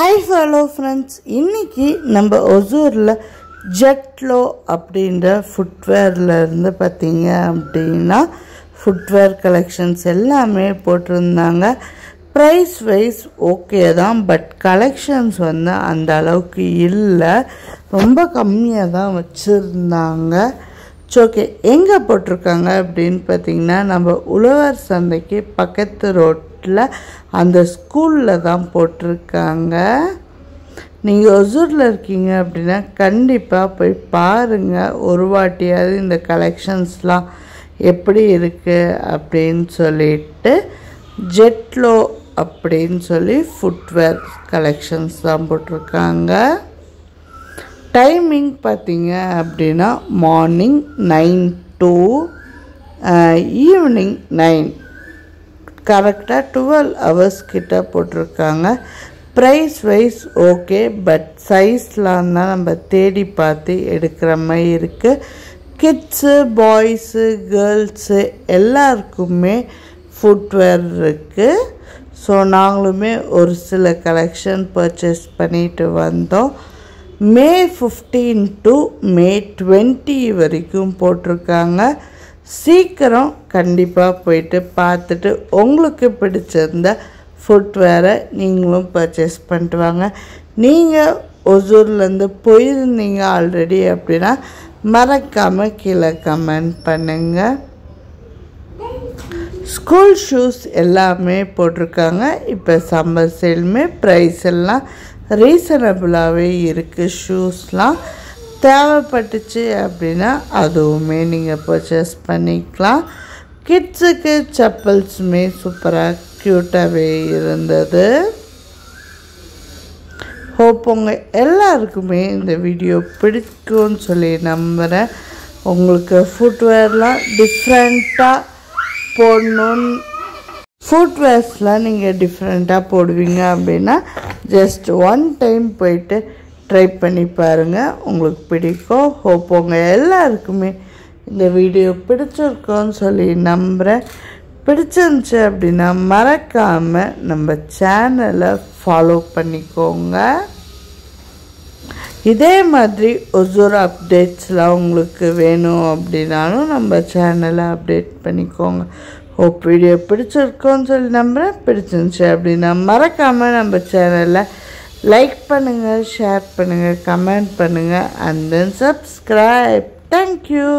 Hi hello friends, இன்னைக்கு நம்ம ஒசூர்ல ஜெட்லோ அப்படின்ற ஃபுட்வேர்ல இருந்து பாத்தீங்க அப்படினா ஃபுட்வேர் கலெக்ஷன்ஸ் எல்லாமே போட்டுருந்தாங்க. பிரைஸ் வைஸ் ஓகே தான், பட் கலெக்ஷன்ஸ் வந்து அந்த அளவுக்கு இல்ல, ரொம்ப கம்மியா தான் வச்சிருந்தாங்க. ஓகே, எங்க போட்டிருக்காங்க அப்படின்னு பார்த்தீங்கன்னா நம்ம உழவர் சந்தைக்கு பக்கத்து ரோட்ல அந்த ஸ்கூல்ல தான் போட்டிருக்காங்க. நீங்கள் ஒசூரில் இருக்கீங்க அப்படின்னா கண்டிப்பாக போய் பாருங்கள், ஒரு வாட்டியாவது இந்த கலெக்ஷன்ஸ்லாம் எப்படி இருக்குது அப்படின்னு சொல்லிட்டு. ஜெட்லோ அப்படின்னு சொல்லி ஃபுட்வேர் கலெக்ஷன்ஸ் தான் போட்டிருக்காங்க. டைமிங் பார்த்தீங்க அப்படின்னா மார்னிங் 9 to ஈவினிங் 9, கரெக்டாக 12 hours கிட்ட போட்டிருக்காங்க. ப்ரைஸ் வைஸ் ஓகே, பட் சைஸ்லாம் தான் நம்ம தேடி பார்த்து எடுக்கிற மாதிரி இருக்குது. கிட்ஸு, பாய்ஸு, கேர்ள்ஸு எல்லாருக்குமே ஃபுட்வேர் இருக்குது. ஸோ நாங்களுமே ஒரு சில கலெக்ஷன் பர்ச்சேஸ் பண்ணிட்டு வந்தோம். May 15 to May 20 வரைக்கும் போட்டிருக்காங்க. சீக்கிரம் கண்டிப்பாக போயிட்டு பார்த்துட்டு உங்களுக்கு பிடிச்சிருந்த ஃபுட்வேரை நீங்களும் பர்ச்சேஸ் பண்ணிட்டு வாங்க. நீங்கள் ஒசூர்லேருந்து போயிருந்தீங்க ஆல்ரெடி அப்படின்னா மறக்காமல் கீழே கமெண்ட் பண்ணுங்கள். ஸ்கூல் ஷூஸ் எல்லாமே போட்டிருக்காங்க. இப்போ சம்மர் சேலுமே ப்ரைஸ் எல்லாம் ரீசனபிளாகவே இருக்குது. ஷூஸ்லாம் தேவைப்பட்டுச்சு அப்படின்னா அதுவுமே நீங்கள் பர்ச்சேஸ் பண்ணிக்கலாம். கிட்ஸுக்கு செப்பல்ஸுமே சூப்பராக க்யூட்டாகவே இருந்தது. ஹோப் உங்கள் எல்லாருக்குமே இந்த வீடியோ பிடிக்கும்னு சொல்லி நம்புகிறேன். உங்களுக்கு ஃபுட்வேர்லாம் டிஃப்ரெண்ட்டாக போடணுன்னு, ஃபுட்வேர்ஸ்லாம் நீங்கள் டிஃப்ரெண்ட்டாக போடுவீங்க அப்படின்னா ஜஸ்ட் ஒன் டைம் போயிட்டு ட்ரை பண்ணி பாருங்கள், உங்களுக்கு பிடிக்கும். ஹோப் உங்கள் எல்லாருக்குமே இந்த வீடியோ பிடிச்சிருக்கோன்னு சொல்லி நம்புகிறேன். பிடிச்சிருந்துச்சு அப்படின்னா மறக்காமல் நம்ம சேனலை ஃபாலோ பண்ணிக்கோங்க. இதே மாதிரி ஒசூர் அப்டேட்ஸ்லாம் உங்களுக்கு வேணும் அப்படின்னாலும் நம்ம சேனலை அப்டேட் பண்ணிக்கோங்க. ஹோப் வீடியோ பிடிச்சிருக்கோன்னு சொல்லி நம்புகிறேன். பிடிச்சிருந்துச்சு அப்படின்னா மறக்காமல் நம்ம சேனலை லைக் பண்ணுங்கள், ஷேர் பண்ணுங்கள், கமெண்ட் பண்ணுங்கள், அண்ட் தென் சப்ஸ்கிரைப். தேங்க்யூ.